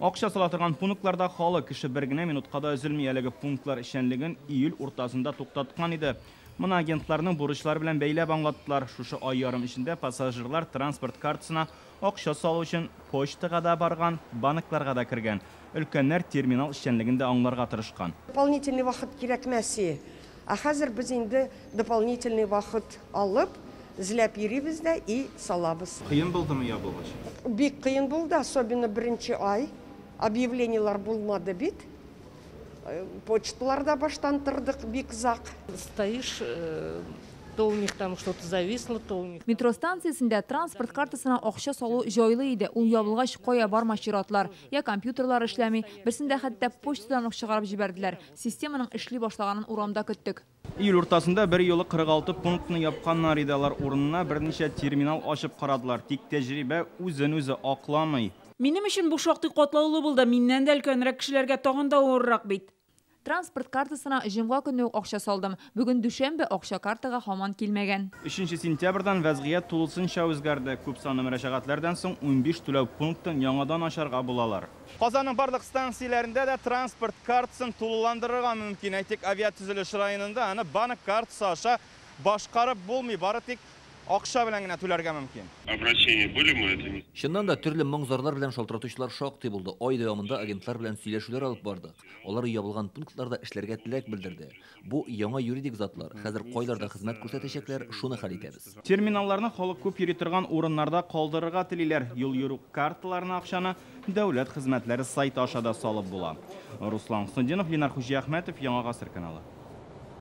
Акча сала торган пунктларда халык кеше бер генә минутка да өзелми әлеге пунктлар эшчәнлеген июль уртасында туктаткан иде. Моны агентларның бурычлары белән бәйләп аңлаттылар. Шушы ай ярым эчендә пассажирлар транспорт картасына акча салу өчен почтага да барган, банкларга да кергән. Өлкәннәр терминал эшчәнлеген дә аңларга тырышкан. Дополнительный вакыт кирәкмәсе. Хәзер без инде дополнительный вакыт алып, эзләп йөрибез дә и салабыз. Кыен булдымы ябылгач? Бик кыен булды, особенно беренче ай. Объявлениялар булмады бит. Почталарда баштан тордык бик зак. Стоишь, то у них там что-то зависло, то у них... Метро станциясында транспорт картасына акча салу җайлы иде. Ул ябылгач кая бармаш чиратлар, я компьютерлар эшләми, берсендә хәтта почтадан ук чыгарып җибәрделәр. Системаның эшли башлаганын урамда көттек. Июль уртасында бер юлы 46 пунктны япканнар иде. Алар урынына берничә терминал ачып карадылар. Тик тәҗрибә үзен-үзе акламый. Минем өчен бу шактый катлаулы булды. Миннән дә өлкәнрәк кешеләргә тагын да авыррак бит. Транспорт картасына җомга көнне акча салдым. Бүген дүшәмбе акча картага һаман килмәгән. 3 сентябрьдән вәзгыять тулысынча үзгәрде. Күп санлы мөрәҗәгатьләрдән соң 15 түләү пунктын яңадан ачарга булалар. Казанның барлык станцияләрендә дә транспорт картасын тулыландырырга мөмкин. Әйтик, авиатөзелеш районында аны банк картасы аша башкарып булмый, бары тик акча белән генә түләргә мөмкин. Обращение были мы это? Шуннан да төрле моңзарлар белән шалтыратучылар шактый булды. Ай дәвамында агентлар белән сөйләшүләр алып бардык. Алар ябылган пунктларда эшләргә теләк белдерде. Бу яңа юридик затлар. Хәзер кайларда хезмәт күрсәтәчәкләр, шуны хәл итәбез. Терминалларны халык күп йөри торган урыннарда калдырырга телиләр. Юл йөрү карталарына акчаны дәүләт хезмәтләре сайты аша да салып була. Руслан Хусындинов, Ленар Хуҗиәхмәтов, Яңа Гасыр каналы.